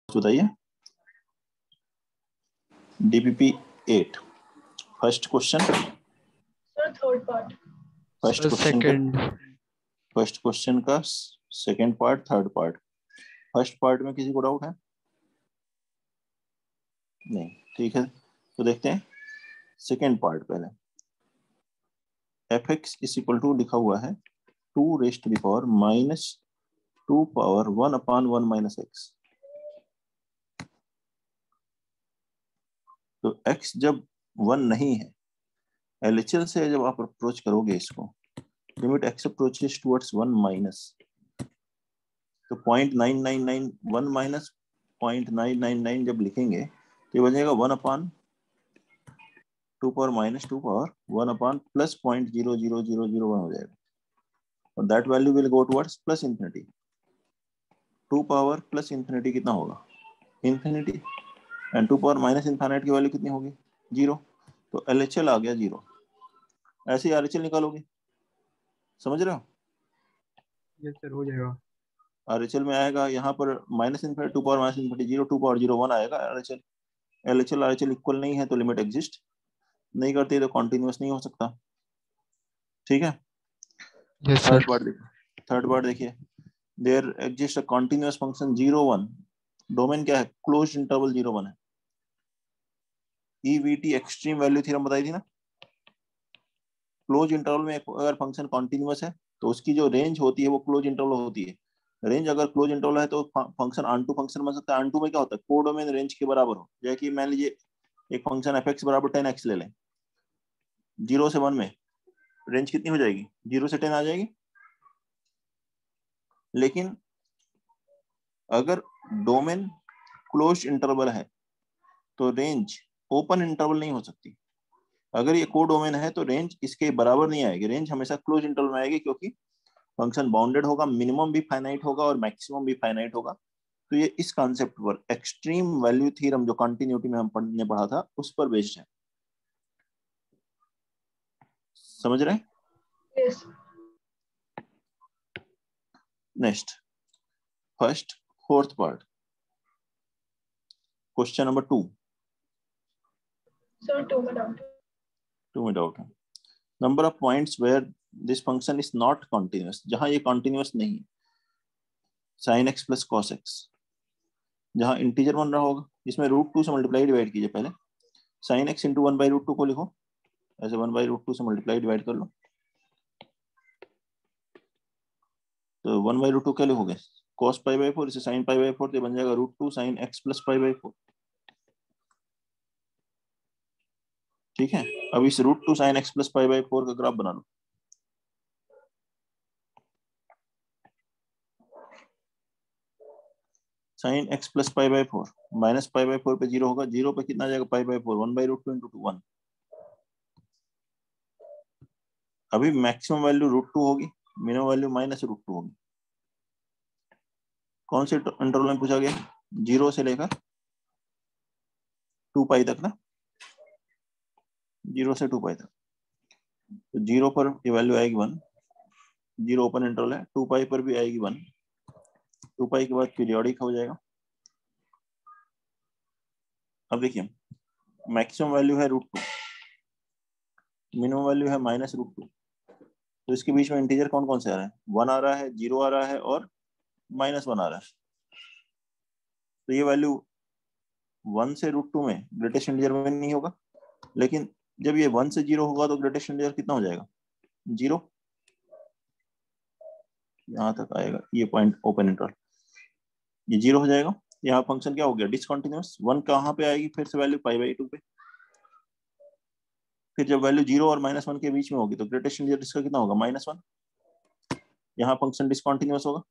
बताइए। DPP 8 first question. Sir third part. First question का second part, third part. First part में किसी को डाउट है? नहीं, ठीक है। तो देखते हैं सेकंड पार्ट। पहले F X is equal to लिखा हुआ है 2 raised to the power minus 2 power 1/1 minus X. तो x जब 1 नहीं है, एलएचएल से जब आप अप्रोच करोगे इसको, limit x approaches towards 1 minus, तो 0.9991 माइनस 0.999 जब लिखेंगे तो ये बनेगा 1/2 पावर माइनस 2 पावर 1 प्लस 0.00001 हो जाएगा। और that value will go towards plus infinity. 2 power plus infinity कितना होगा? Infinity. And 2 power minus infinity की वैल्यू कितनी होगी? 0। तो एलएचएल आ गया 0। ऐसे ही आरएचएल निकालोगे, समझ रहे हो? यस सर, हो जाएगा। आरएचएल में आएगा यहाँ पर minus infinity 2 power minus infinity 0, 2 power 0 1 आएगा आरएचएल। एलएचएल आरएचएल इक्वल नहीं है तो लिमिट एग्जिस्ट नहीं करती, तो कॉन्टिन्यूअस नहीं हो सकता। ठीक है। Yes third sir. पार्ट देखिए। थर्ड पार्ट देखिए, there exist a continuous function 0 1। Domain क्या है? क्लोज्ड इंटरवल 0 1 है। ईवीटी एक्सट्रीम वैल्यू थ्योरम बताई थी ना। क्लोज इंटरवल में अगर फंक्शन कॉन्टिन्यूअस है तो उसकी जो रेंज होती है वो क्लोज इंटरवल होती है। रेंज अगर क्लोज इंटरवल है तो फंक्शन ऑन टू फंक्शन बन सकता है। ऑन टू में क्या होता है? कोडोमेन रेंज के बराबर हो। जैसे कि मान लीजिए एक फंक्शन एफ एक्स बराबर 10x ले लें, 0 से 1 में रेंज कितनी हो जाएगी? 0 से 10 आ जाएगी। लेकिन अगर डोमेन क्लोज इंटरवल है तो रेंज ओपन इंटरवल नहीं हो सकती। अगर ये कोडोमेन है तो रेंज इसके बराबर नहीं आएगी, रेंज हमेशा क्लोज इंटरवल में आएगी, क्योंकि फंक्शन बाउंडेड होगा, मिनिमम भी फाइनाइट होगा और मैक्सिमम भी फाइनाइट होगा। तो ये इस कॉन्सेप्ट पर एक्सट्रीम वैल्यू थ्योरम जो कंटिन्यूटी में हम पढ़ा था उस पर बेस्ड है। समझ रहे हैं? Yes. Next, first fourth part, question number 2। Sir 2 में डाउट। 2 में डाउट है। Number of points where this function is not continuous, जहां ये कॉन्टिन्यूअस नहीं है। Sine X plus cos X, जहां इंटीजर बन रहा होगा, इसमें √2 से मल्टीप्लाई डिवाइड कीजिए। पहले साइन एक्स इंटू 1/√2 को लिखो, ऐसे 1/√2 से मल्टीप्लाई डिवाइड कर लो। तो 1/√2 क्या लिखोगे? cos π/4, इसे sin π/4, तो बन जाएगा √2 sin x प्लस π/4। ठीक है। अब इस √2 sin x प्लस π/4 का ग्राफ बना लो। sin x प्लस π/4 माइनस π/4 पे 0 होगा, 0 पे कितना आ जाएगा? π/4, 1/√2 इंटू 1। अभी मैक्सिमम वैल्यू √2 होगी, मिनिमम वैल्यू माइनस √2 होगी। कौन से इंटरवल में पूछा गया? 0 से लेकर 2π तक ना, 0 से 2π तक। तो 0 पर ये वैल्यू आएगी 1, 0 ओपन इंटरवल है। 2π पर भी आएगी 1, 2π के बाद पीरियोडिक हो जाएगा। अब देखिए, मैक्सिमम वैल्यू है √2, मिनिमम वैल्यू है माइनस √2। तो इसके बीच में इंटीजर कौन कौन से आ रहा है? 1 आ रहा है, 0 आ रहा है और -1 आ रहा है। तो ये वैल्यू 1 से √2 में ग्रेटेस्ट इंटीजर में नहीं होगा, लेकिन जब ये 1 से 0 होगा तो ग्रेटेस्ट इंटीजर कितना हो जाएगा? 0। यहाँ तक आएगा ये पॉइंट ओपन इंटरवल, ये 0 हो जाएगा। यहाँ फंक्शन क्या हो गया? डिसकंटिन्यूअस। 1 कहाँ पे आएगी फिर से वैल्यू? π/2 पे। फिर जब वैल्यू 0 और -1 के बीच में होगी तो ग्रेटेस्ट इंटीजर इसका कितना होगा? -1। यहाँ फंक्शन डिसकंटिन्यूअस होगा,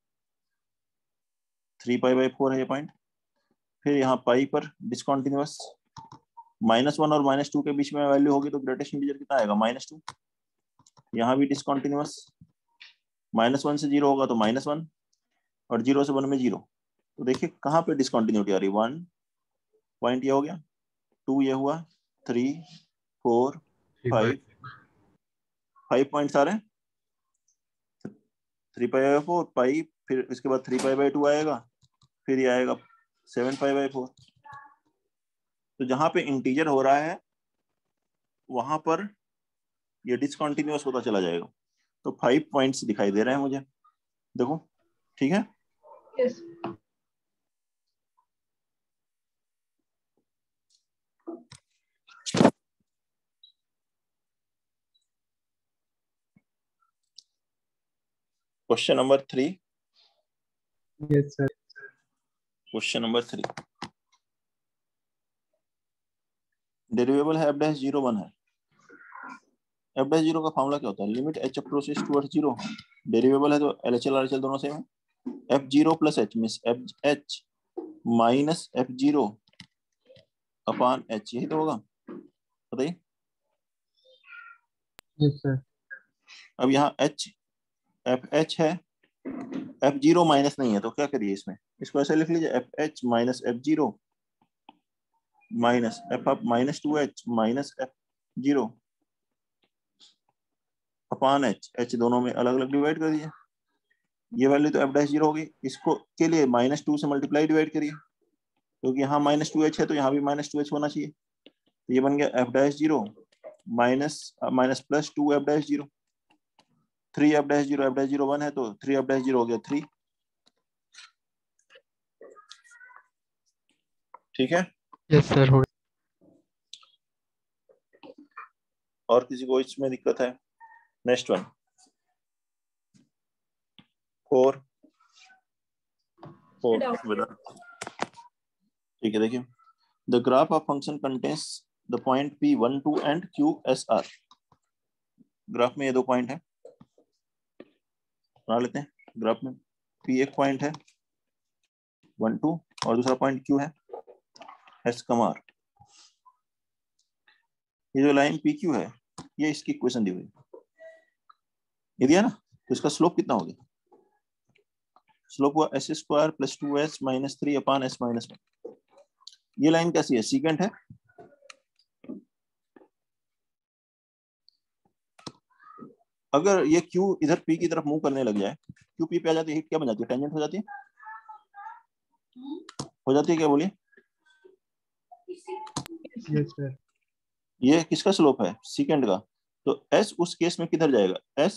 3π/4 है ये पॉइंट। फिर यहाँ पाई पर डिसकंटिन्यूअस, -1 और -2 के बीच में वैल्यू होगी तो ग्रेटेस्ट इंटीजर कितना आएगा? -2। यहाँ भी डिसकंटिन्यूअस, -1 से 0 होगा तो -1 और 0 से 1 में 0। तो देखिए कहाँ पे डिसकंटिन्यूटी आ रही है? 1 पॉइंट ये हो गया, 2 ये हुआ, 3 4 5 पॉइंट्स आ रहे हैं। 3π/4 पाई, फिर इसके बाद 3π/2 आएगा, फिर ये आएगा 7 pi/4। तो जहां पे इंटीजर हो रहा है वहां पर ये डिसकंटिन्यूअस होता चला जाएगा। तो 5 पॉइंट्स दिखाई दे रहे हैं मुझे, देखो ठीक है। Yes. Question number 3। Yes, sir. Question number 3, डेरिवेबल है f'(0) 1 है। f'(0) का फॉर्मूला क्या होता है? Limit h approaches towards 0। डेरिवेबल है तो LHL RHL दोनों सेम है। f0 plus h means h minus f0 upon h, यही तो होगा, बताइए। Yes, sir. अब यहाँ f(h) है, f0 माइनस नहीं है, तो क्या करिए इसमें, इसको ऐसे लिख लीजिए f(h) minus f0 minus f minus 2h minus f0 upon h दोनों में अलग अलग डिवाइड कर दीजिए। ये वैल्यू तो f'(0) होगी, इसको के लिए -2 से मल्टीप्लाई डिवाइड करिए, क्योंकि यहाँ -2h है तो यहाँ भी -2h होना चाहिए। तो ये बन गया f'(0) minus plus 2f'(0), 3f'(0), f'(0) 1 है तो 3f'(0) हो गया 3। ठीक है। Yes, sir. हो गया। और किसी को इसमें दिक्कत है? नेक्स्ट वन 4 ठीक है। देखिए, the graph of function contains the point P1 2 and QSR। Graph में ये 2 पॉइंट है, बना लेते हैं। ग्राफ में P एक पॉइंट है 1 2 और दूसरा पॉइंट Q है S, R। ये जो लाइन PQ है ये इसकी इक्वेशन दी हुई ये दिया ना, तो इसका स्लोप कितना हो गया? स्लोप हुआ s² + 2s - 3 अपॉन s - 1। ये लाइन कैसी है? सीकेंट है। अगर ये Q इधर P की तरफ मूव करने लग जाए, Q P पे आ जाती है, क्या बन जाती है? टेंजेंट हो जाती है, हो जाती है क्या, बोलिए। Yes, sir. ये किसका स्लोप है? सीकेंट का। तो s उस केस में किधर जाएगा? s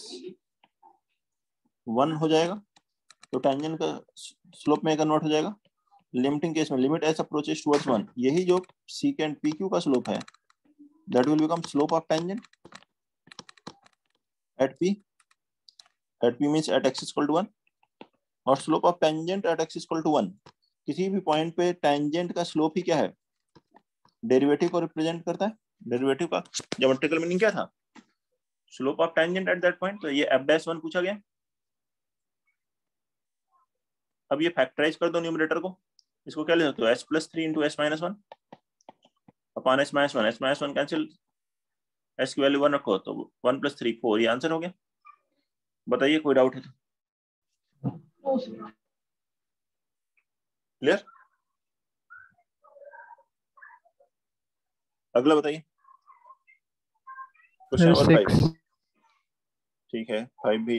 1 हो जाएगा, तो टेंजेंट का स्लोप में कन्वर्ट हो जाएगा। लिमिटिंग केस में लिमिट s अप्रोचेस टुवर्ड्स 1, यही जो सीकेंट PQ का स्लोप है that will become slope of tangent at P। At P means at x = 1, और slope of tangent at x = 1। किसी भी पॉइंट पे टेंजेंट का स्लोप ही क्या है? डेरिवेटिव को रिप्रेजेंट करता है। डेरिवेटिव का ज्योमेट्रिकल मीनिंग क्या था? Slope of tangent at that point. तो ये f'1 पूछा गया। अब ये फैक्टराइज कर दो न्यूमरेटर को, इसको क्या ले सकते हो? s + 3 × s - 1 upon s - 1। s - 1 cancel, s की वैल्यू 1 रखो तो 1 + 3 4, ये आंसर हो गया। बताइए, कोई डाउट है तो? No, sir. क्लियर? अगला बताइए, क्वेश्चन Sir, नंबर 5। 6. ठीक है, 5 भी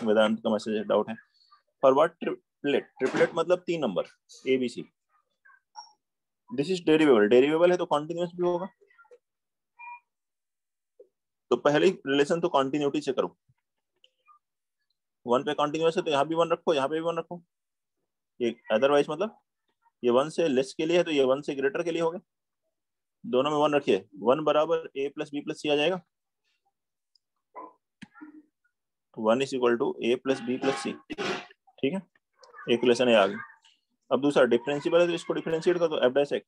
वेदांत का मैसेज है, डाउट है। For what triplet? ट्रिपलेट मतलब 3 number ABC। This is derivable. Derivable है तो कॉन्टिन्यूअस भी होगा। तो पहले रिलेशन तो कॉन्टिन्यूटी से करो। 1 पे कॉन्टिन्यूअस है तो यहाँ भी 1 रखो, यहाँ पे भी 1 रखो। ये अदरवाइज मतलब ये 1 से लेस के लिए है तो ये 1 से ग्रेटर के लिए हो गया। दोनों में 1 रखिए, 1 बराबर A + B + C आ जाएगा। 1 = A + B + C। ठीक है, एक रिलेशन है आगे। अब दूसरा डिफरेंशिएबल है तो इसको डिफरेंशिएट कर दो। f'(x)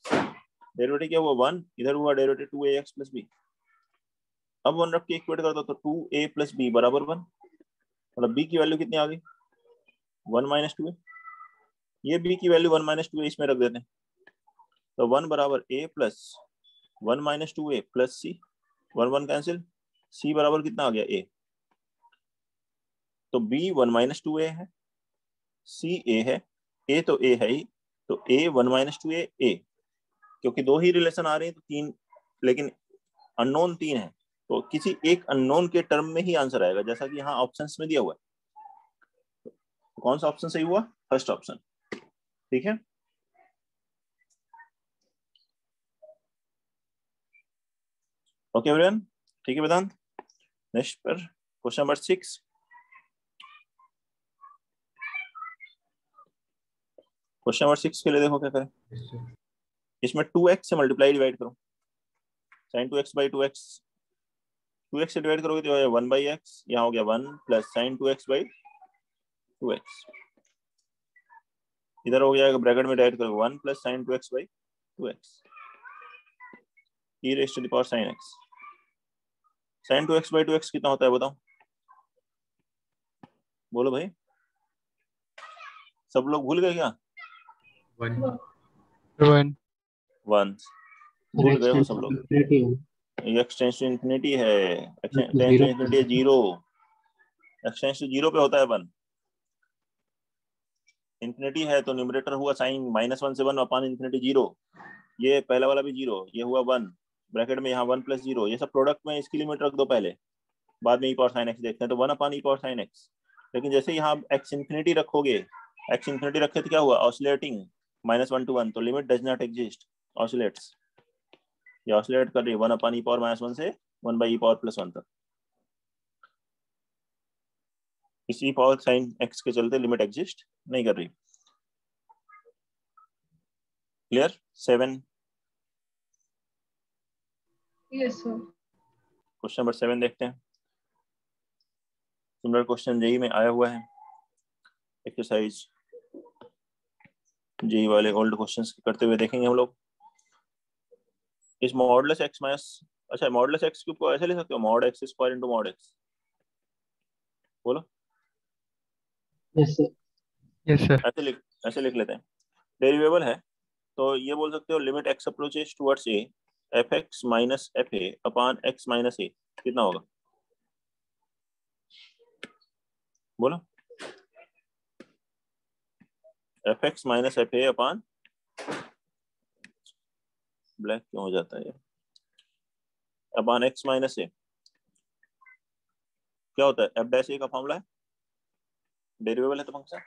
डेरिवेटिव क्या हुआ? 1, इधर हुआ डेरिवेटिव 2ax + b। अब 1 रख के इक्वेट कर दो तो 2a + b = 1। मतलब b की वैल्यू कितनी आ गई? 1 - 2a। ये b की वैल्यू 1 - 2a इसमें रख देते हैं, तो 1 बराबर a + 1 - 2a + c। 1 1 cancel, c बराबर कितना आ गया? a। तो b 1 - 2a है, c a है, a तो a है ही, तो a 1 - 2a a। क्योंकि 2 ही रिलेशन आ रहे हैं तो 3, लेकिन अननोन 3 है, तो किसी एक अननोन के टर्म में ही आंसर आएगा, जैसा कि यहाँ ऑप्शंस में दिया हुआ है। तो कौन सा ऑप्शन सही हुआ? First option. ठीक है, ओके एवरीवन, ठीक है वेदांत। नेक्स्ट पर क्वेश्चन नंबर 6। क्वेश्चन नंबर 6 के लिए देखो क्या करें। इसमें 2x से मल्टीप्लाई डिवाइड करो। sin 2x by 2x, 2x से डिवाइड करोगे तो 1/x, यहाँ हो गया 1 plus sin 2x by 2x, इधर हो गया ब्रैकेट में डिवाइड करोगे 1 plus sin 2x by 2x e raise to the power sin x। sin 2x by 2x कितना होता है बताओ, बोलो भाई। सब लोग भूल गए क्या? 1 भूल गए हो सब लोग। x टेंड्स टू इंफिनिटी है, x टेंड्स टू इंफिनिटी है 0, x टेंड्स टू 0 पे होता है 1। इंफिनिटी है तो न्यूमरेटर हुआ साइन -1 से 1 अपॉन इंफिनिटी 0, ये पहला वाला भी 0, ये हुआ 1, ब्रैकेट में यहाँ 1 प्लस 0, ये सब प्रोडक्ट में इसकी लिमिट रख दो पहले, बाद में e पावर sin x देखते हैं। तो 1 upon e power sin x, लेकिन जैसे यहाँ x इंफिनिटी रखोगे, x इंफिनिटी रखे तो क्या हुआ, ऑसिलेटिंग -1 to 1, तो limit does not exist, oscillates, ये ऑसिलेट कर रही है 1 अपॉन e पावर -1 से 1 बाई e पावर +1 तक। इसी पावर sin x के चलते लिमिट एग्जिस्ट नहीं कर रही। Clear? 7। Yes sir. Question number 7 देखते हैं। सिमिलर क्वेश्चन जेई में आया हुआ है, एक्सरसाइज जेई वाले ओल्ड क्वेश्चंस करते हुए देखेंगे हम लोग। इस मॉडुलस x माइनस, अच्छा मॉडुलस x क्यूब को ऐसे ले सकते हो, mod x square into mod x, बोलो। Yes sir. ऐसे लिख लेते हैं। डेरिवेबल है तो ये बोल सकते हो limit x approaches towards a fx minus fa upon x minus a कितना होगा, बोलो। fx minus fa upon, black क्यों हो जाता है, अपॉन x माइनस a क्या होता है, f डैश a का फॉर्मूला है, डेरिवेबल है तो फंक्शन।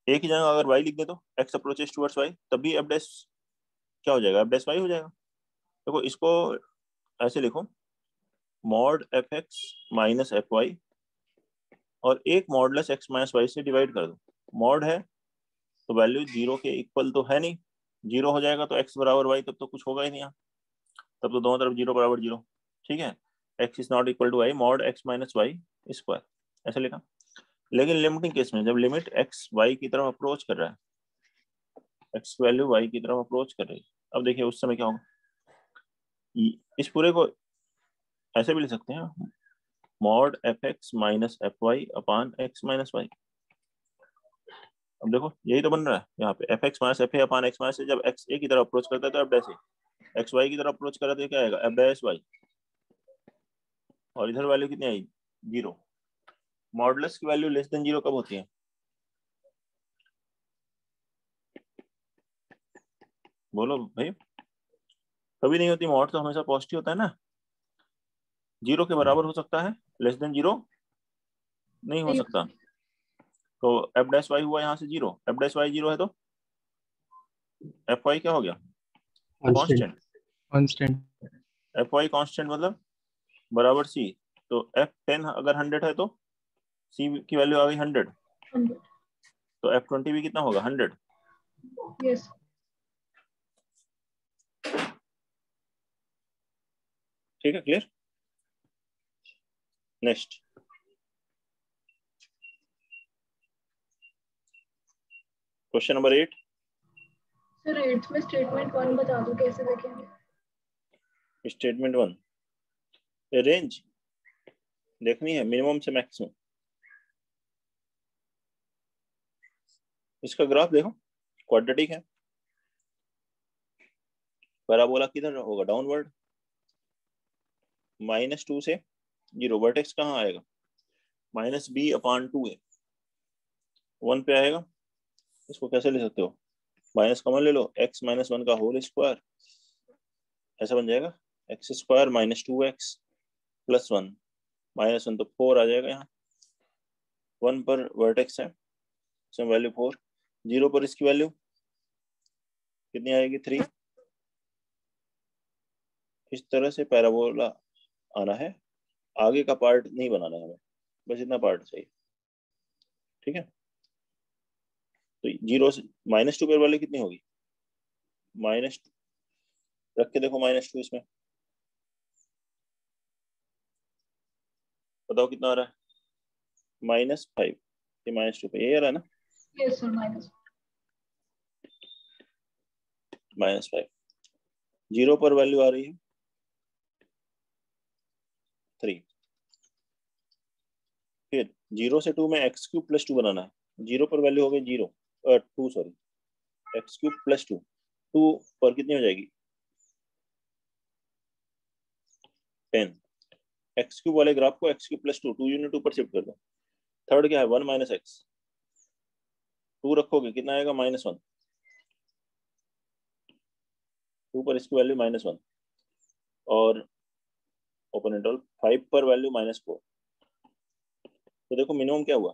एक ही जगह अगर y लिख दे तो x अप्रोचेस टुवर्ड्स y, तब भी f डैश क्या हो जाएगा, f डैश y हो जाएगा। देखो इसको ऐसे लिखो, मॉड fx माइनस fy और एक मॉडुलस x माइनस y से डिवाइड कर दो। मॉड है तो वैल्यू 0 के इक्वल तो है नहीं, 0 हो जाएगा तो x बराबर y, तब तो कुछ होगा ही नहीं यहाँ, तब तो दोनों तरफ 0 बराबर 0, ठीक है। x is not equal to y mod x minus y square, ऐसे लिखा। लेकिन लिमिटिंग केस में जब लिमिट x y की तरफ अप्रोच कर रहा है, x वैल्यू y की तरफ अप्रोच कर रही है, अब देखिए उस समय क्या होगा। इस पूरे को ऐसे भी लिख सकते हैं, mod fx minus fy upon x minus y। अब देखो यही तो बन रहा है यहाँ पे, fx minus fa upon x minus, जब x a की तरफ अप्रोच करता है तो f dash a, x y की तरफ अप्रोच कर रहा है तो क्या आएगा, f डैश y, और इधर वैल्यू कितनी आई, 0। मॉडुलस की वैल्यू लेस देन 0 कब होती है, बोलो भाई। कभी नहीं होती, मॉड तो हमेशा पॉजिटिव होता है ना, 0 के बराबर हो सकता है, लेस देन 0 नहीं हो सकता। तो f डैश y हुआ यहाँ से 0, f डैश y 0 है तो f y क्या हो गया, कांस्टेंट। f y कांस्टेंट मतलब बराबर c, तो f10 अगर 100 है तो c की वैल्यू आ गई 100, 100। तो f20 भी कितना होगा, 100। यस। ठीक है, clear. Next question number 8। Sir 8th में स्टेटमेंट 1 बता दो कैसे देखेंगे। स्टेटमेंट 1 रेंज देखनी है मिनिमम से मैक्सिमम। इसका ग्राफ देखो, क्वाड्रेटिक है, पैराबोला किधर होगा, डाउनवर्ड, -2 से 0, वर्टेक्स कहाँ आएगा, -b/2 है, 1 पे आएगा। इसको कैसे ले सकते हो, माइनस कॉमन ले लो, x माइनस 1 का होल स्क्वायर, ऐसा बन जाएगा x square minus 2x plus 1, -1 तो 4 आ जाएगा, यहाँ 1 पर वर्टेक्स है, इसमें वैल्यू 4, 0 पर इसकी वैल्यू कितनी आएगी, 3, इस तरह से पैराबोला आना है, आगे का पार्ट नहीं बनाना है हमें, बस इतना पार्ट चाहिए। ठीक है, तो 0 से -2 पर वाली कितनी होगी, माइनस, रख के देखो -2 इसमें, बताओ कितना आ रहा है, -5, ये -2 पे ये आ रहा है ना, यस सर, माइनस -5। 0 पर वैल्यू आ रही है 3। फिर 0 से 2 में x³ + 2 बनाना है, 0 पर वैल्यू हो गई 0, 2 सॉरी, x³ + 2, 2 पर कितनी हो जाएगी 10। x³ वाले ग्राफ को x³ + 2 यूनिट ऊपर शिफ्ट कर दो। थर्ड क्या है 1 - x, 2 रखोगे कितना आएगा -1, 2 पर इसकी वैल्यू -1, और ओपन इंटरवल 5 पर वैल्यू -4। तो देखो मिनिमम क्या हुआ,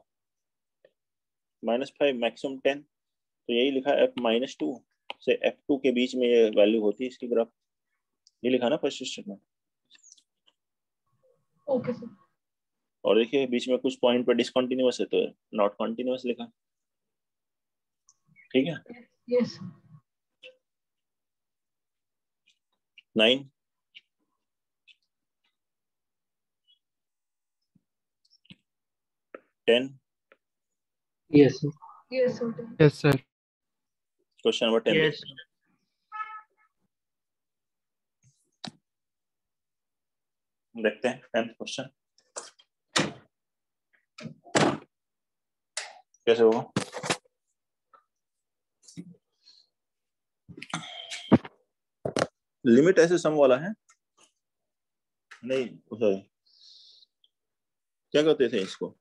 -5, मैक्सिमम 10। तो यही लिखा f-2 से f2 के बीच में ये वैल्यू होती है इसकी ग्राफ, ये लिखा ना फर्स्ट स्टेटमेंट। Okay sir. और देखिए बीच में कुछ पॉइंट पर डिसकंटिन्यूअस है तो नॉट कंटिन्यूअस लिखा, ठीक है। Yes 9, 10, Yes, sir. Yes sir, Yes, sir. Question number 10 Yes. देखते हैं 10th क्वेश्चन कैसे होगा। लिमिट ऐसे सम वाला है नहीं, सॉरी क्या कहते थे इसको,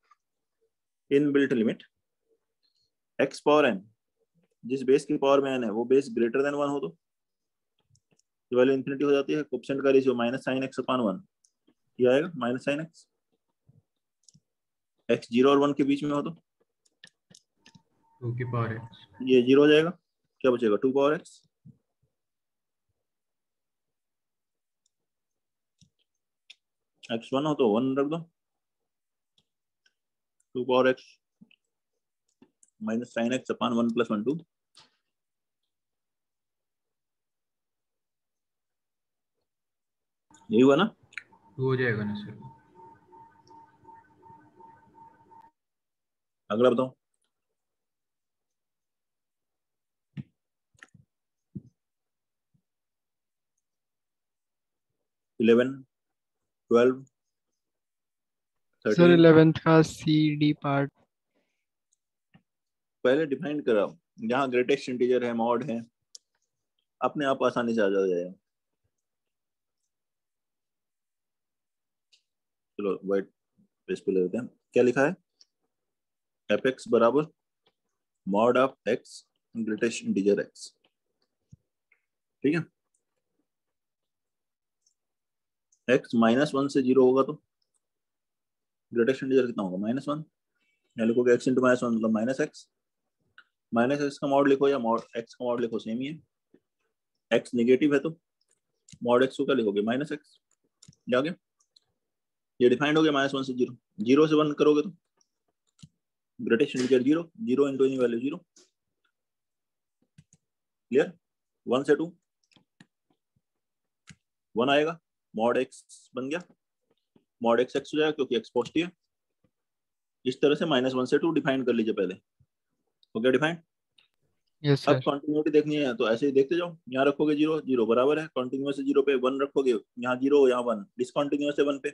inbuilt limit x power n, जिस बेस की पावर में n है वो बेस ग्रेटर देन 1 हो तो ये वैल्यू इंफिनिटी हो जाती है। कोएफिशिएंट का रेशियो -sin x/1, ये आएगा -sin x। x 0 और 1 के बीच में हो तो 2 की पावर x. ये 0 हो जाएगा, क्या बचेगा 2 पावर x। x1 हो तो 1 रख दो, 2 पावर x -sin x/1 + 1 2, यही हुआ ना। 2 हो जाएगा ना सर? अगला बताओ। इलेवन, 12, सर 13 11th का CD पार्ट पहले डिफाइन कराओ, जहाँ ग्रेटेस्ट इंटीजर है, मॉड है, अपने आप आसानी से आ जाएगा। चलो व्हाइट पेज पे ले लेते हैं, क्या लिखा है, f(x) बराबर mod of x greatest integer x, ठीक है। x -1 से 0 होगा तो ग्रेटेस्ट इंटीजर कितना होगा -1, या लिखोगे x × -1 मतलब -x, -x का मॉड लिखो या मॉड x का मॉड लिखो सेम ही है। x नेगेटिव है तो मॉड x को क्या लिखोगे -x, जाके ये डिफाइंड हो गया -1 से 0, 0 से 1 करोगे तो greatest integer 0, 0 into any value 0, clear. 1 से 2 1 आएगा, मॉड x बन गया, मॉड x x हो जाएगा क्योंकि x पॉजिटिव है। इस तरह से -1 से 2 डिफाइन कर लीजिए पहले, हो गया डिफाइन। यस अब सर कंटिन्यूटी देखनी है तो ऐसे ही देखते जाओ, यहाँ रखोगे 0, 0 बराबर है, कंटिन्यूअस से 0 पे 1 रखोगे, यहाँ 0 यहाँ 1, डिसकंटिन्यूअस से 1 पे,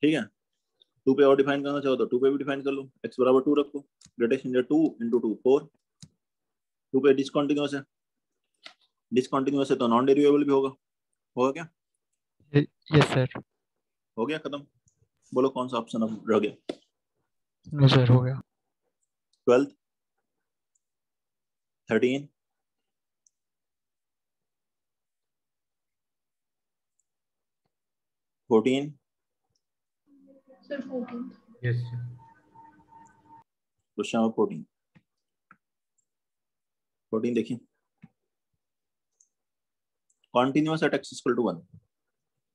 ठीक है। 2 पे और डिफाइन करना चाहो तो 2 पे भी डिफाइन कर लो, x बराबर 2 रखो, ग्रेटेस्ट इंटीजर 2 × 2 4, 2 पे डिसकंटिन्यूअस है, डिसकंटिन्यूअस है तो नॉन डेरिवेबल भी होगा क्या, यस सर हो गया खत्म। बोलो कौन सा ऑप्शन अब रह गया। नो सर हो गया 12th, 13, 14, sir 14। Yes, sir. Question number 14, 14 देखिए, continuous at x equal to 1,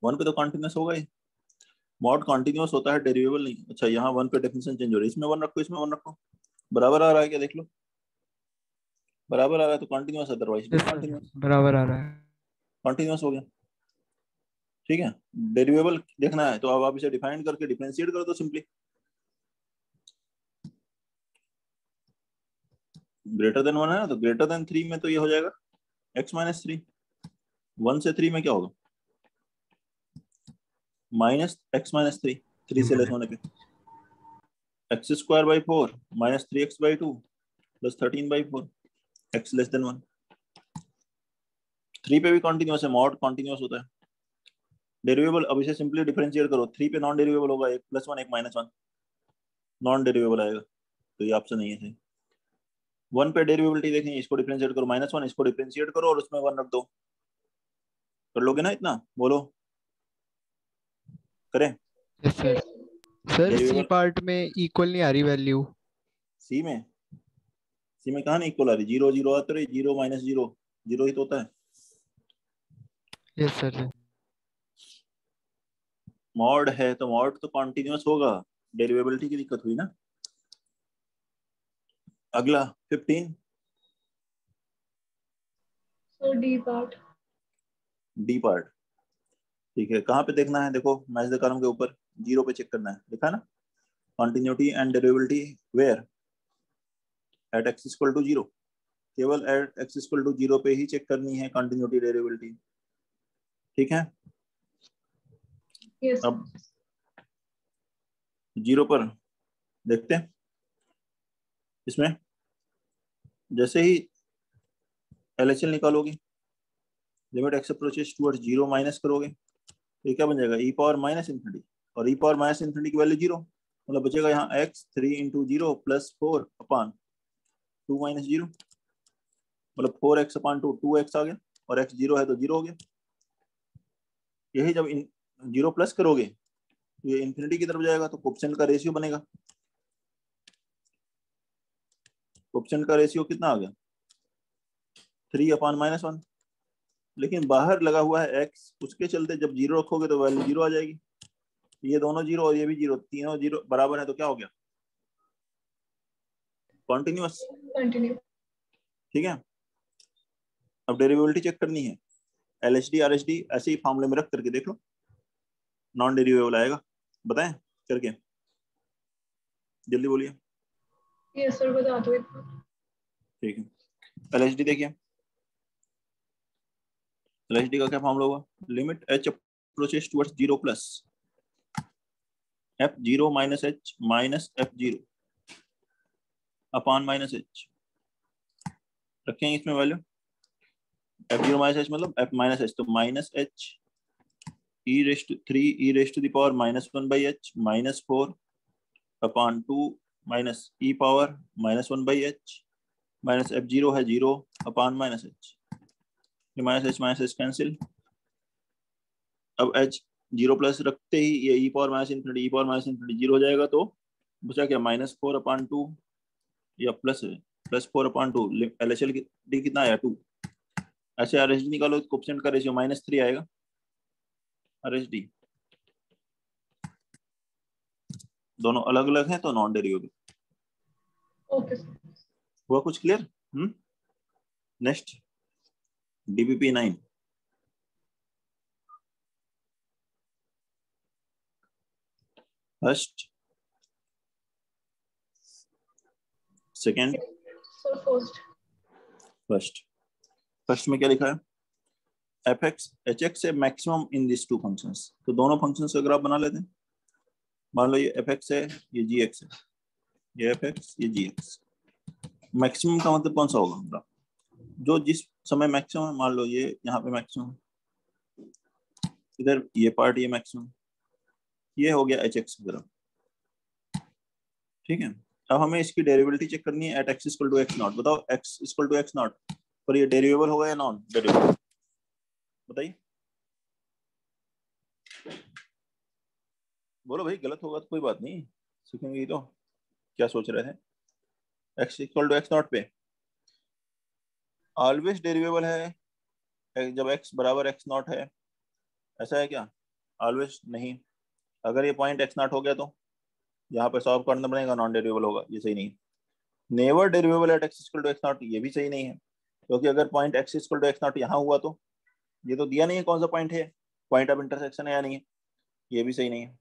1 पे तो कॉन्टिन्यूअस होगा ही, मॉड कॉन्टिन्यूअस होता है, डेरिवेबल नहीं। अच्छा यहाँ 1 पे डेफिनेशन चेंज हो रही है, इसमें 1 रखो, इसमें 1 रखो, बराबर आ रहा है क्या, देख लो, बराबर आ रहा है तो continuous, otherwise yes sir, discontinuous. बराबर आ रहा है। कॉन्टिन्यूअस हो गया, ठीक है। डेरिवेबल देखना है तो अब आप इसे डिफाइन करके डिफरेंशिएट कर दो सिंपली। ग्रेटर देन 1 है ना, तो ग्रेटर देन 3 में तो ये हो जाएगा x माइनस 3, 1 से 3 में क्या होगा, माइनस x माइनस 3, 3 से लेस होने पे x square by 4 minus 3x by 2 plus 13 by 4, x less than 1। 3 पे भी कॉन्टिन्यूअस है, मॉड कॉन्टिन्यूअस होता है। डेरिवेबल अब इसे सिंपली डिफरेंशिएट करो, 3 पे नॉन डेरिवेबल होगा, 1 प्लस 1 1 माइनस 1, नॉन डेरिवेबल आएगा, तो ये ऑप्शन नहीं है सही। 1 पे डेरिवेबिलिटी देखनी है, इसको डिफरेंशिएट करो, -1 इसको डिफरेंशिएट करो और उसमें 1 रख दो, कर लोगे ना इतना, बोलो करें। Yes sir. सर सी डेरिवेबल पार्ट में इक्वल नहीं आ रही वैल्यू। सी में कहाँ नहीं इक्वल आ रही, 0 0 आते रही, 0 माइनस 0 0 ही तो होता है। Yes sir. मॉड है तो मॉड तो कॉन्टिन्यूअस होगा, डेरिवेबिलिटी की दिक्कत हुई ना। अगला 15, सो डी पार्ट। डी पार्ट, ठीक है। कहाँ पे देखना है, देखो मैच द कॉलम के ऊपर 0 पे चेक करना है, लिखा है ना, continuity and derivability where at x equal to 0, केवल एट एक्स इक्वल टू 0 पे ही चेक करनी है कॉन्टिन्यूटी डेरिवेबिलिटी, ठीक है। यस। अब 0 पर देखते हैं, इसमें जैसे ही LHL निकालोगे, limit x approaches towards 0 minus करोगे तो ये क्या बन जाएगा, e पावर माइनस इन्फिनिटी, और e पावर माइनस इन्फिनिटी की वैल्यू 0, मतलब बचेगा यहाँ x 3 into 0 plus 4 upon 2 minus 0, मतलब 4x अपान 2, 2x आ गया, और x 0 है तो 0 हो गया। यही जब 0 प्लस करोगे तो ये इन्फिनिटी की तरफ जाएगा, तो कोएफिशिएंट का रेशियो बनेगा, कोएफिशिएंट का रेशियो कितना आ गया, 3 अपान -1, लेकिन बाहर लगा हुआ है x, उसके चलते जब 0 रखोगे तो वैल्यू 0 आ जाएगी, ये दोनों 0 और ये भी 0, तीनों 0 बराबर है, तो क्या हो गया, कॉन्टिन्यूअस, कंटिन्यू। ठीक है। अब डेरिवेबिलिटी चेक करनी है, LHD RHD ऐसे ही फॉर्मूले में रख करके देख लो, नॉन डेरिवेबल आएगा, बताएं करके, जल्दी बोलिए। यस सर, बता दो एक बार। ठीक है, LHD देखिए, LHD का क्या फॉर्मूला होगा, limit h approaches towards 0 plus f0 minus h minus f0 upon minus h, रखेंगे इसमें वैल्यू, f0 माइनस h मतलब f माइनस h, तो minus h e raised to 3 e raised to the power -1 by h minus 4 upon 2 minus e power -1 by h minus f0 है 0 upon minus h, ये minus h cancel. अब h 0 plus रखते ही ये e power minus infinity, e power minus infinity 0 हो जाएगा, तो बचा क्या, -4 अपान 2 या +4 अपान 2, LHL डी कितना आया 2, ऐसे RHD निकालो, कोएफिशिएंट का रेशियो -3 आएगा, RHD दोनों अलग अलग हैं तो नॉन डेरिवेबल। Okay sir. हुआ कुछ clear? Next DBP 9, first second sir first. First में क्या लिखा है, fx hx है maximum in this two functions, तो दोनों फंक्शंस का ग्राफ बना लेते हैं। मान लो ये fx है, ये gx है, ये fx ये gx, मैक्सिमम का मतलब कौन सा होगा ग्राफ, जो जिस समय मैक्सिमम है, मान लो ये यहाँ पे मैक्सिमम, इधर ये पार्ट ये मैक्सिमम, ये हो गया hx ग्राफ, ठीक है। अब हमें इसकी डेरिवेबिलिटी चेक करनी है at x equal to x not, बताओ x equal to x not पर ये डेरिवेबल होगा या नॉन डेरिवेबल, बताइए, बोलो भाई, गलत होगा तो कोई बात नहीं, सीखेंगे ही तो, क्या सोच रहे थे, x equal to x not पे ऑलवेज डेरिवेबल है जब x बराबर x नॉट है, ऐसा है क्या? ऑलवेज नहीं। अगर ये पॉइंट x नॉट हो गया तो यहाँ पे सॉल्व करना पड़ेगा, नॉन डेरिवेबल होगा, ये सही नहीं है। Never derivable at x equal to x not, ये भी सही नहीं है, क्योंकि अगर point x equal to x not यहाँ हुआ तो ये तो दिया नहीं है कौन सा पॉइंट है, पॉइंट ऑफ इंटरसेक्शन है या नहीं है, ये भी सही नहीं है।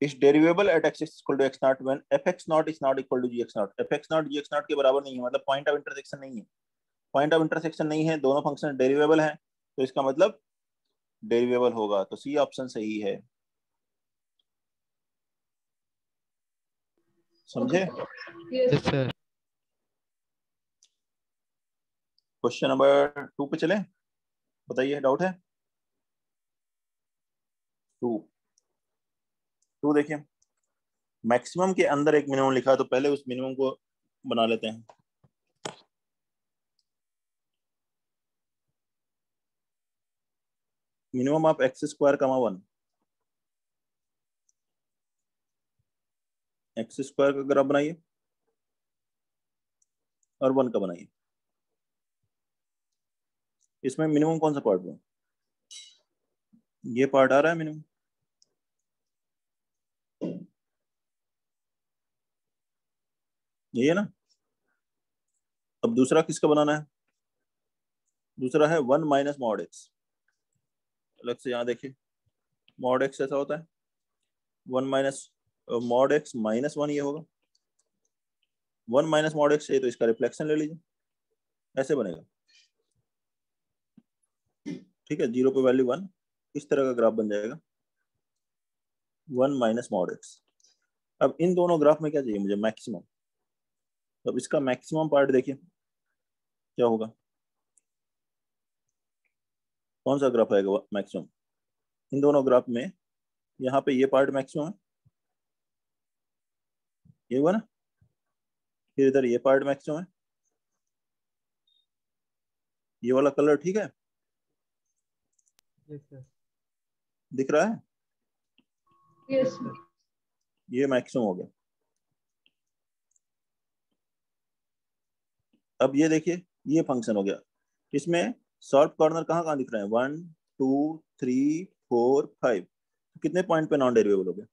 इस derivable at x equal to x not when fx not is not equal to gx not, fx not gx not के बराबर नहीं है, मतलब पॉइंट ऑफ इंटरसेक्शन नहीं है। पॉइंट ऑफ इंटरसेक्शन नहीं है, दोनों फंक्शन डेरिवेबल हैं, तो इसका मतलब डेरिवेबल होगा, तो सी ऑप्शन सही है। समझे? Yes. Yes, sir. Question number 2 पे चले, बताइए डाउट है? 2 देखिए, मैक्सिमम के अंदर एक मिनिमम लिखा है, तो पहले उस मिनिमम को बना लेते हैं। मिनिमम ऑफ एक्स स्क्वायर कमा 1, एक्स स्क्वायर का ग्राफ बनाइए और 1 का बनाइए। इसमें मिनिमम कौन सा पार्ट है? ये पार्ट आ रहा है मिनिमम, ये है ना। अब दूसरा किसका बनाना है? दूसरा है 1 माइनस मॉड एक्स। अलग से यहाँ देखिए, मॉड एक्स ऐसा होता है, 1 माइनस मॉड एक्स माइनस 1 ये होगा। 1 माइनस मॉड एक्स है तो इसका रिफ्लेक्शन ले लीजिए, ऐसे बनेगा। ठीक है, 0 पे वैल्यू 1, इस तरह का ग्राफ बन जाएगा, 1 माइनस मॉड एक्स। अब इन दोनों ग्राफ में क्या चाहिए मुझे? मैक्सिमम। अब इसका मैक्सिमम पार्ट देखिए क्या होगा, कौन सा ग्राफ आएगा मैक्सिमम? इन दोनों ग्राफ में यहाँ पे ये पार्ट मैक्सिमम है, ये हुआ ना, फिर इधर ये पार्ट मैक्सिमम है, ये वाला कलर ठीक है, Yes, sir. दिख रहा है? Yes. ये मैक्सिमम हो गया। अब ये देखिए, ये फंक्शन हो गया। इसमें शॉर्ट कॉर्नर कहाँ कहाँ दिख रहे हैं? 1 2 3 4 5, कितने पॉइंट पे नॉन डेरिवेबल हो गया?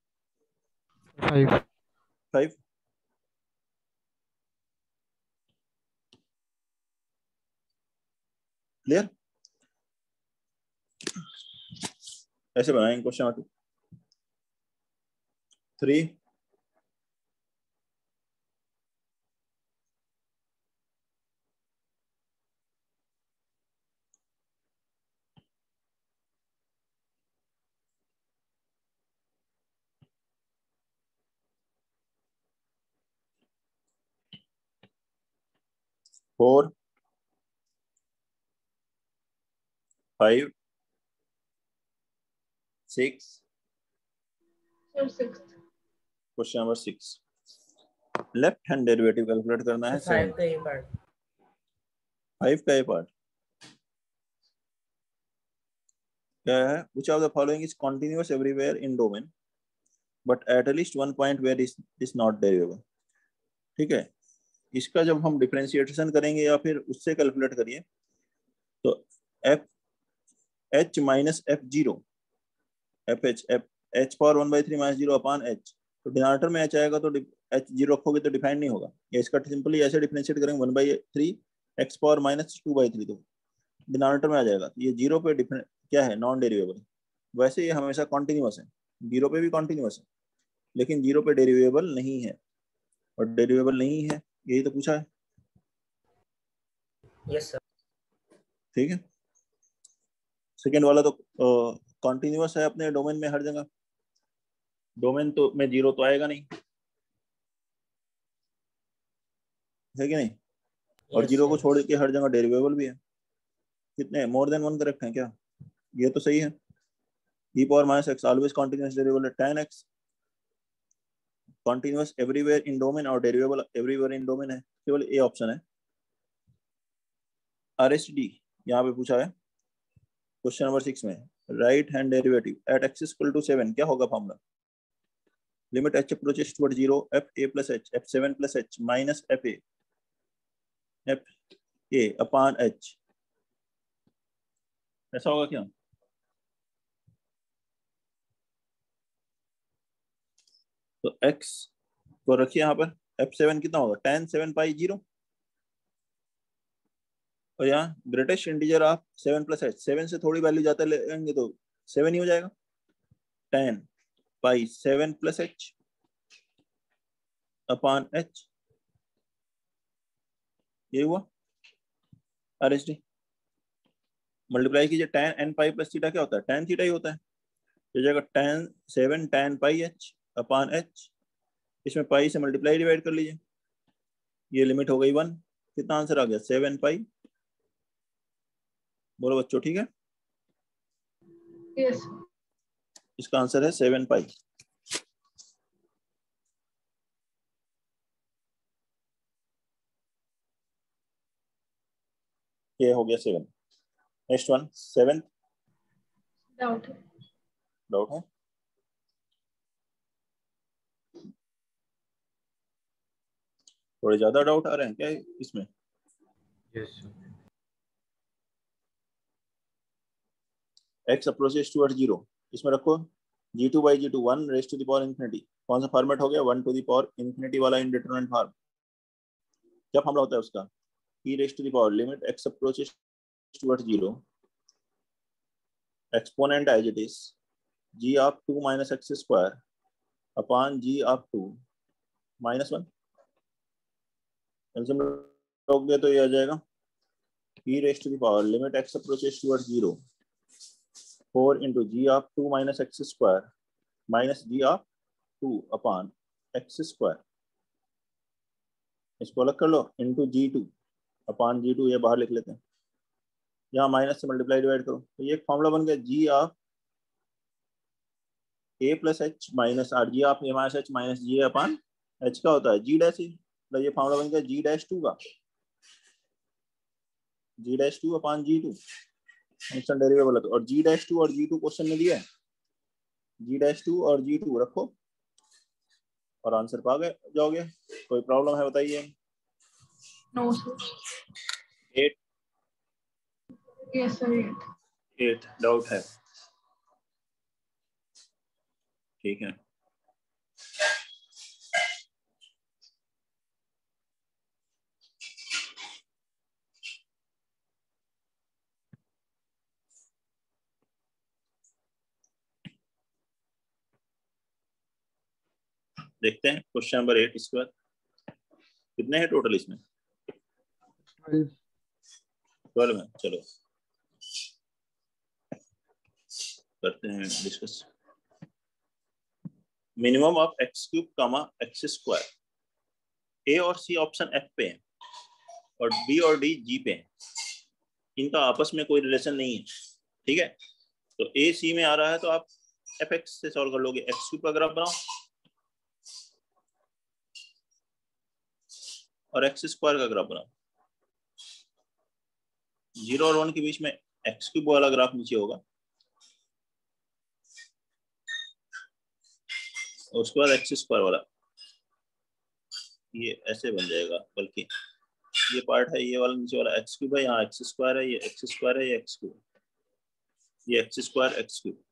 5. 5। क्लियर? ऐसे बनाएंगे question number 2। 3 4 5 6। Sir, 6th. Question number 6, left hand derivative calculate करना है 7। 5 का ये पार्ट, 5 का ये पार्ट क्या है? Which of the following is continuous everywhere in domain but at least one point where is not derivable? ठीक है, इसका जब हम डिफरेंशिएशन करेंगे या फिर उससे कैलकुलेट करिए तो F H minus F zero, F H power 1/3 minus 0 अपान एच, तो डिनोमिनेटर में एच आएगा तो एच जीरो रखोगे तो डिफाइन नहीं होगा। या इसका सिंपली ऐसे डिफरेंशिएट करेंगे 1/3 एक्स पावर माइनस 2/3, तो डिनोमिनेटर में आ जाएगा। तो ये 0 पे क्या है? नॉन डेरिवेबल। वैसे ये हमेशा कॉन्टिन्यूअस है, 0 पे भी कॉन्टिन्यूअस है, लेकिन 0 पे डेरिवेबल नहीं है, और डेरिवेबल नहीं है यही तो पूछा है। Yes sir. ठीक है, सेकेंड वाला तो कॉन्टिन्यूअस है अपने डोमेन में हर जगह, डोमेन तो में 0 तो आएगा नहीं, है कि नहीं? और 0 को छोड़ के हर जगह डेरिवेबल भी है। कितने? मोर देन 1 करेक्ट है क्या? ये तो सही है। e power minus x always continuous derivable 10x, continuous everywhere in domain और डेरिवेबल एवरीवेयर इन डोमेन है, केवल ए ऑप्शन है। RSD यहाँ पे पूछा है क्वेश्चन नंबर 6 में, right hand derivative at x equal to 7 क्या होगा formula? Limit h approaches toward 0 fa plus h f7 plus h minus fa upon h। ऐसा होगा क्या? तो x को रखिए यहाँ पर, f7 कितना होगा, tan 7 पाई 0, और यहाँ ग्रेटेस्ट इंटीजर आप 7 प्लस h, 7 से थोड़ी वैल्यू जाते लेंगे तो 7 ही हो जाएगा, tan पाई 7 प्लस h अपॉन h, ये हुआ RHD। मल्टीप्लाई कीजिए, tan n pi plus theta क्या होता है, tan थीटा ही होता है, तो जाएगा tan 7 tan पाई h अपॉन h, इसमें पाई से मल्टीप्लाई डिवाइड कर लीजिए, ये लिमिट हो गई 1, कितना आंसर आ गया 7 पाई। बोलो बच्चों ठीक है? यस। इसका आंसर है 7 पाई। ये हो गया 7। नेक्स्ट वन 7, डाउट है। डाउट है? थोड़े ज्यादा डाउट आ रहे हैं क्या इसमें? Yes sir. x approaches toward 0, इसमें रखो g2 by g2 1 raise to the power infinity, कौन सा फॉर्मेट हो गया, 1 टू द पावर इंफिनिटी वाला इंडिटरमिनेट फॉर्म। क्या फॉर्मूला होता है उसका, e raise to the power limit x approaches toward 0 exponent as it is g of 2 minus x square upon g of 2 minus 1, LCM लोगे तो ये आ जाएगा e raise to the power limit x approaches toward 0 4 into g of 2 minus x square minus g of 2 upon x square, इसको अलग कर लो, into g2 upon g2, ये बाहर लिख लेते हैं, यहाँ माइनस से मल्टीप्लाई डिवाइड करो, तो ये एक फॉर्मूला बन गया g of a plus H minus R, G of a minus H minus G upon H का होता है g डैश, मतलब ये फॉर्मूला बन गया g डैश 2 का, g dash 2 upon g2 function derivable है, और g डैश 2 और g2 क्वेश्चन में दिया है, g डैश 2 और g2 रखो और आंसर पा गए जाओगे। कोई प्रॉब्लम है बताइए? No sir. 8, yes sir. 8 doubt है, ठीक है। देखते हैं क्वेश्चन नंबर 8, इसके बाद कितने हैं टोटल इसमें, 12 में। चलो करते हैं discuss. Minimum of x cube comma x square, A और सी ऑप्शन एफ पे है और बी और डी जी पे है, इनका आपस में कोई रिलेशन नहीं है, ठीक है। तो ए सी में आ रहा है तो आप एफ एक्स से सॉल्व कर लोगे, एक्स क्यूब का ग्राफ बनाओ और एक्स स्क्वायर का ग्राफ बनाओ, 0 और 1 के बीच में एक्स क्यूब वाला ग्राफ नीचे होगा और उसके बाद एक्स स्क्वायर वाला, ये ऐसे बन जाएगा, बल्कि ये पार्ट है, ये वाला नीचे वाला एक्स क्यूब है, यहाँ एक्स स्क्वायर है, ये एक्स स्क्वायर है, ये एक्स क्यूब, ये एक्स स्क्वायर एक्स क्यूब।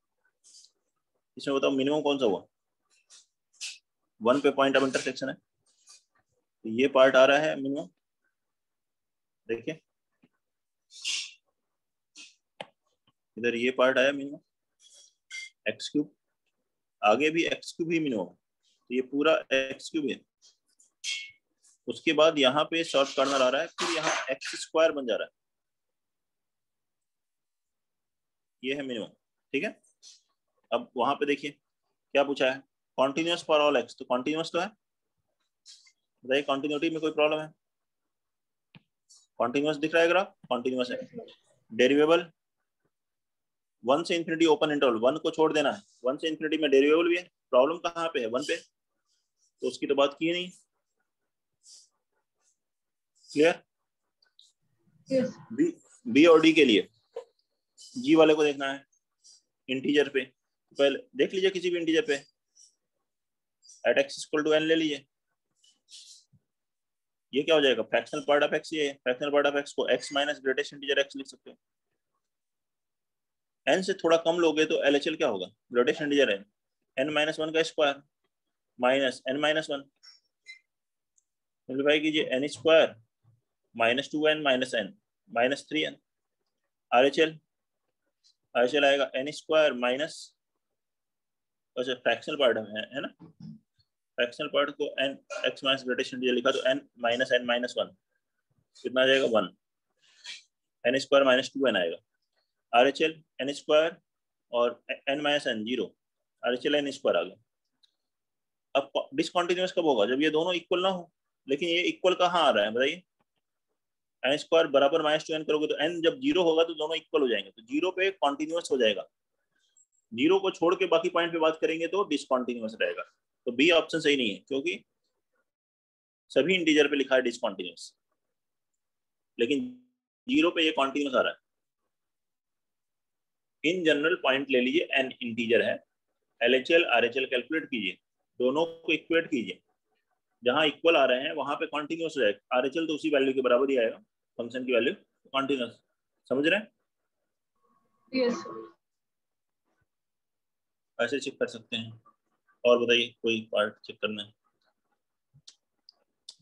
इसमें बताओ मिनिमम कौन सा हुआ, 1 पे पॉइंट ऑफ इंटरसेक्शन है, तो ये पार्ट आ रहा है मिनिमम, देखिए इधर ये पार्ट आया मिनिमम, एक्स क्यूब, आगे भी एक्स क्यूब ही मिनिमम, तो ये पूरा एक्स क्यूब है। उसके बाद यहाँ पे शॉर्ट कॉर्नर आ रहा है, फिर यहाँ एक्स स्क्वायर बन जा रहा है, ये है मिनिमम, ठीक है। अब वहां पे देखिए क्या पूछा है, कॉन्टिन्यूअस फॉर ऑल एक्स, तो कॉन्टिन्यूअस तो है, बताइए कॉन्टिन्यूटी में कोई प्रॉब्लम है, कॉन्टिन्यूअस दिख रहा है ग्राफ, कॉन्टिन्यूअस है। डेरिवेबल 1 से इंफिनिटी ओपन इंटरवल, 1 को छोड़ देना है, 1 से इंफिनिटी में डेरिवेबल भी है, प्रॉब्लम कहाँ पे है 1 पे, तो उसकी तो बात की नहीं, क्लियर। यस। बी और डी के लिए जी वाले को देखना है इंटीजर पे, पहले देख लीजिए किसी भी इंटीजर पे, at x equal to N ले लीजिए, ये क्या हो जाएगा फ्रैक्शनल पार्ट ऑफ एक्स, ये फ्रैक्शनल पार्ट ऑफ एक्स को X minus greatest integer X लिख सकते हैं, n से थोड़ा कम लोगे तो LHL क्या होगा, ग्रेटेस्ट इंटीजर है, n-1 का स्क्वायर माइनस n-1, सिंप्लीफाई कीजिए, n square -2n -n -3n। RHL आएगा n स्क्वायर माइनस, अच्छा फ्रैक्शनल पार्ट है ना, फ्रैक्शनल पार्ट को n x minus greatest integer लिखा तो n -n-1 कितना आ जाएगा 1, n स्क्वायर -2n आएगा। RHL n स्क्वायर और n-n 0, RHL n स्क्वायर आ गया। अब डिसकंटिन्यूअस कब होगा, जब ये दोनों इक्वल ना हो, लेकिन ये इक्वल कहाँ आ रहा है बताइए, n स्क्वायर बराबर -2n करोगे तो n जब 0 होगा तो दोनों इक्वल हो जाएंगे, तो 0 पे कॉन्टिन्यूअस हो जाएगा, 0 को छोड़ के बाकी पॉइंट पे बात करेंगे तो डिसकंटिन्यूअस रहेगा। तो बी ऑप्शन सही नहीं है, क्योंकि सभी इंटीजर पे लिखा है डिसकंटिन्यूअस, लेकिन 0 पे ये कॉन्टिन्यूअस आ रहा है। इन जनरल पॉइंट ले लीजिए, n इंटीजर है, LHL RHL कैलकुलेट कीजिए, दोनों को इक्वेट कीजिए, जहां इक्वल आ रहे हैं वहां पे कॉन्टिन्यूअस रहेगा, RHL तो उसी वैल्यू के बराबर ही आएगा, फंक्शन की वैल्यू कॉन्टिन्यूअस, समझ रहे हैं? यस ऐसे चेक कर सकते हैं। और बताइए कोई पार्ट चेक करना है?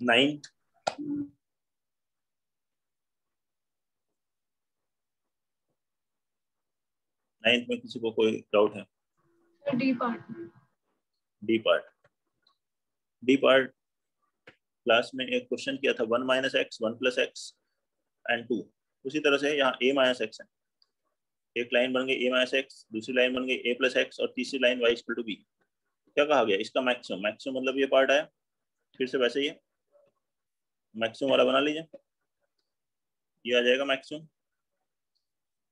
9 9th में किसी को कोई डाउट है? D part D part class में एक क्वेश्चन किया था, 1 - x 1 + x एंड 2, उसी तरह से यहाँ a - x है, एक लाइन बन गई a - x, दूसरी लाइन बन गई a + x और तीसरी लाइन y = b। क्या कहा गया, इसका मैक्सिमम मतलब ये पार्ट आया, फिर से वैसे ही है, मैक्सिमम वाला बना लीजिए, ये आ जाएगा मैक्सिमम,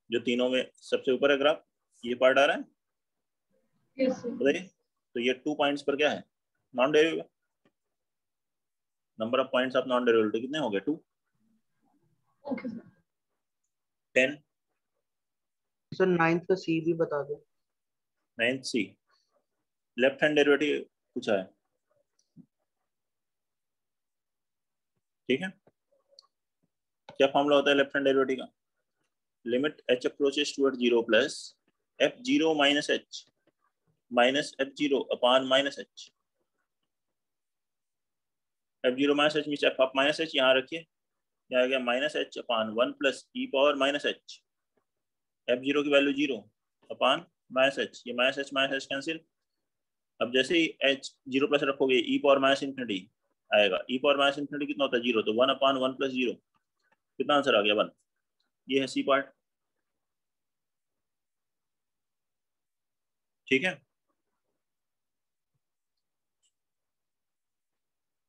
जो तीनों में सबसे ऊपर है ग्राफ, ये पार्ट आ रहा है, यस बताइए। तो ये 2 पॉइंट्स पर क्या है, non derivable, number of points of non derivable कितने हो गए 2। ओके सर 10 सर 9th का सी भी बता दो। 9th C left hand derivative पूछा है, ठीक है। क्या फॉर्मूला होता है लेफ्ट हैंड डेरिवेटिव का, limit h approaches toward 0 plus f0 - h minus f0 upon -h, f0 - h means f of -h, यहाँ रखिए, यहाँ आ गया -h upon 1 + e power -h, f0 की वैल्यू 0 अपॉन -h, ये -h कैंसिल, अब जैसे ही h 0 plus रखोगे e पावर -∞ आएगा, e पावर -∞ कितना होता है 0, तो 1 अपॉन 1 + 0, कितना आंसर आ गया 1, ये है सी पार्ट, ठीक है।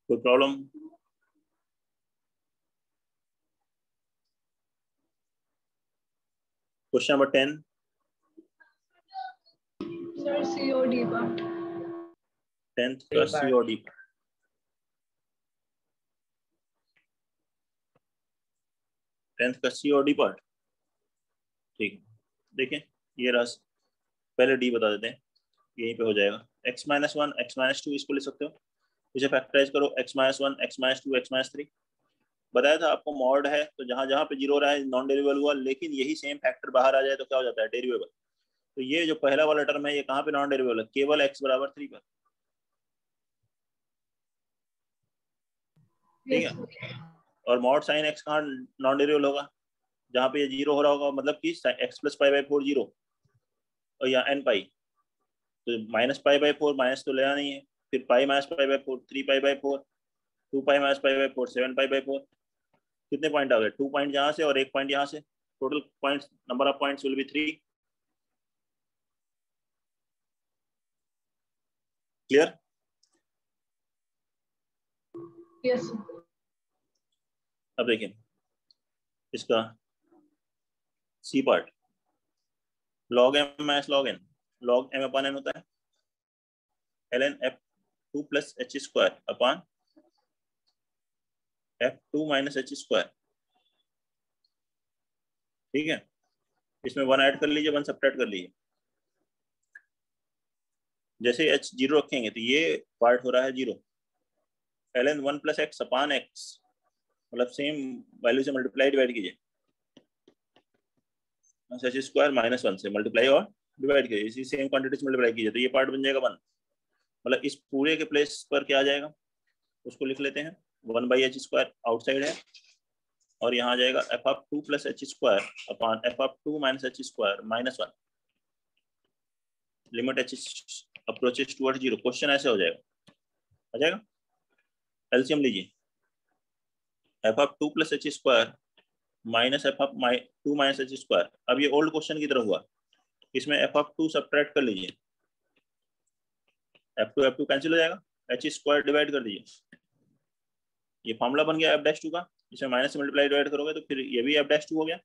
कोई प्रॉब्लम? क्वेश्चन नंबर 10 सर सी और डी पार्ट 10th का सी और डी, 10th का सी और डी पार्ट, ठीक है। देखें ये रहा, पहले डी बता देते हैं, यहीं पे हो जाएगा, x - 1 x - 2 इसको ले सकते हो, इसे फैक्टराइज करो, x - 1 x - 2 x - 3, बताया था आपको मॉड है तो जहां जहां पे 0 रहा है नॉन डेरिवेबल हुआ, लेकिन यही सेम फैक्टर बाहर आ जाए तो क्या हो जाता है डेरिवेबल। तो ये जो पहला वाला टर्म है ये कहाँ पे नॉन डेरिवेबल है, केवल x = 3 पर, ठीक है। और मॉड साइन x कहाँ नॉन डेरिवेबल होगा, जहाँ पे ये 0 हो रहा होगा, मतलब कि x + π/4 0 और या n पाई, तो -π/4 माइनस तो लेना नहीं है, फिर π - π/4 3π/4 2π - π/4 7π/4, कितने पॉइंट आ गए, 2 पॉइंट यहाँ से और 1 पॉइंट यहाँ से, total points number of points will be 3, clear? Yes अब देखिए इसका C part, log m - log n, log m/n होता है ln f2 + h² upon f2 - h², ठीक है। इसमें 1 ऐड कर लीजिए, 1 सब्ट्रैक्ट कर लीजिए, जैसे h 0 रखेंगे तो ये पार्ट हो रहा है 0, ln 1 + x अपॉन x, मतलब सेम वैल्यू से मल्टीप्लाई डिवाइड कीजिए, एच स्क्वायर माइनस 1 से मल्टीप्लाई और डिवाइड कीजिए, इसी सेम क्वांटिटी से मल्टीप्लाई कीजिए, तो ये पार्ट बन जाएगा 1। मतलब इस पूरे के प्लेस पर क्या आ जाएगा, उसको लिख लेते हैं 1/h² आउटसाइड है, और यहाँ आ जाएगा f(2 + h² upon f(2 - h²) -1 limit h approaches towards 0। Question ऐसे हो जाएगा, आ जाएगा। एलसीएम लीजिए, f(2 + h² minus f(2 - h²). अब ये ओल्ड क्वेश्चन की तरह हुआ, इसमें f(2) सब्ट्रैक्ट कर लीजिए, f(2) कैंसिल हो जाएगा, h² डिवाइड कर दीजिए, ये फॉर्मूला बन गया f'(2) का। इसमें माइनस से मल्टीप्लाई डिवाइड करोगे तो फिर ये भी f'(2) हो गया,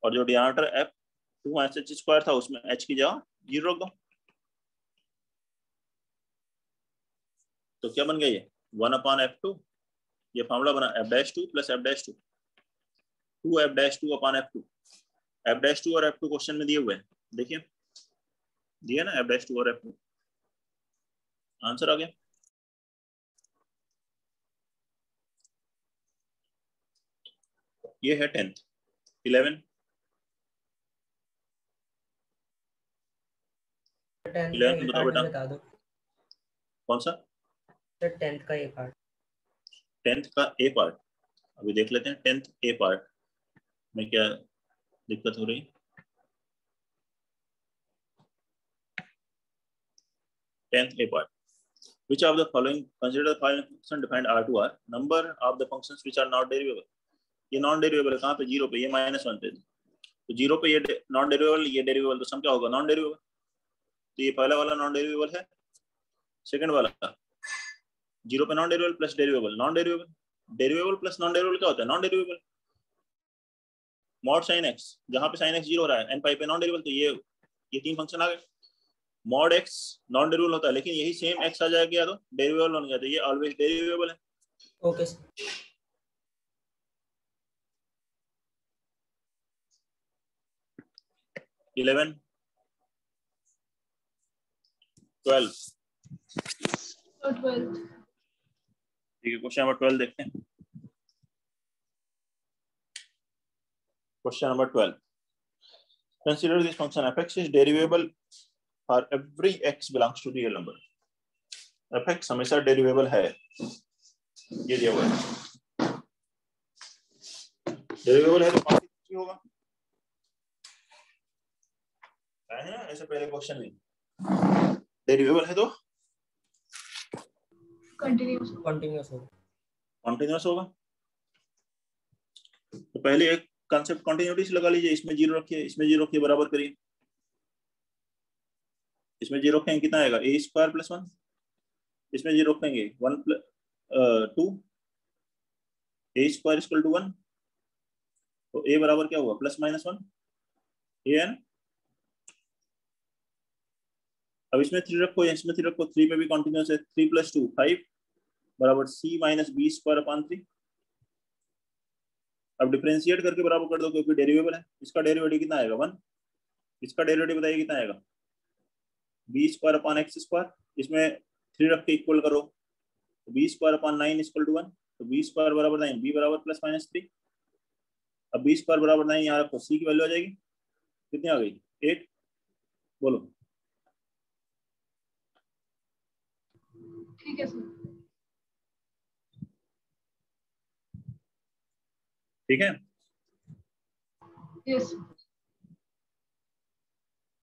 और जो डिनोमिनेटर f(2 - h² था उसमें h की जगह 0 रख दो, तो क्या बन गया ये 1/f2। ये फॉर्मूला बना f'(2 + f'(2) 2f'(2 upon f2। f'(2 और f2 क्वेश्चन में दिए हुए हैं, देखिए दिया ना f'(2 और f2, आंसर आ गया। ये है 10th। 11 बताओ बेटा, बता दो कौन सा सर, 10th का ये पार्ट। 10th का ए पार्ट अभी देख लेते हैं। 10th ए पार्ट में क्या दिक्कत हो रही। 10th A part. Which of the following, consider the following function defined R to R. Number of the functions which are not derivable. ये नॉन डेरिवेबल है, कहाँ पे 0 पे, ये -1 पे, तो 0 पे ये नॉन डेरिवेबल, ये डेरिवेबल, तो सम क्या होगा नॉन डेरिवेबल। तो ये पहला वाला नॉन डेरिवेबल है, सेकंड वाला 0 पे non derivable plus derivable non derivable, derivable plus non derivable क्या होता है non derivable. Mod sine x, जहाँ पे साइन एक्स 0 हो रहा है, एन पाई पे नॉन डेरिवेबल, तो ये 3 फंक्शन आ गए। मॉड एक्स नॉन डेरिवेबल होता है, लेकिन यही सेम एक्स आ जाएगा तो डेरिवेबल बन गया, तो ये ऑलवेज डेरिवेबल है। Okay sir. इलेवन 12 ठीक है, क्वेश्चन नंबर 12 देखते हैं। Question number 12, consider this function f(x) is derivable for every x belongs to real number. f(x) हमेशा डेरिवेबल है, ये दिया हुआ है। डेरिवेबल है तो कौन सी होगा, है ना, ऐसे पहले क्वेश्चन में डेरिवेबल है तो कंटीन्यूअस होगा। तो पहले एक कंसेप्ट कंटिन्यूटी से लगा लीजिए, इसमें 0 रखिए, इसमें 0 रखिए, बराबर करिए। इसमें 0 रखेंगे कितना आएगा a² + 1, इसमें 0 रखेंगे 1 + 2, a² = 1, तो a बराबर क्या हुआ +-1 an। अब इसमें 3 रखो, इसमें 3 रखो, 3 पे भी कंटिन्यूअस है, 3 + 2 5 बराबर c - b² 3। अब डिफरेंशिएट करके बराबर कर दो, क्योंकि डेरिवेबल है। इसका डेरिवेटिव कितना आएगा 1, इसका डेरिवेटिव बताइए कितना आएगा b² x²। इसमें 3 रख के इक्वल करो, तो b² 9 = 1, तो b² बराबर 9, b बराबर +-3। अब b² बराबर 9 यहाँ रखो, c की वैल्यू आ जाएगी कितनी आ गई 8, बोलो। ठीक है सर। ठीक है, यस।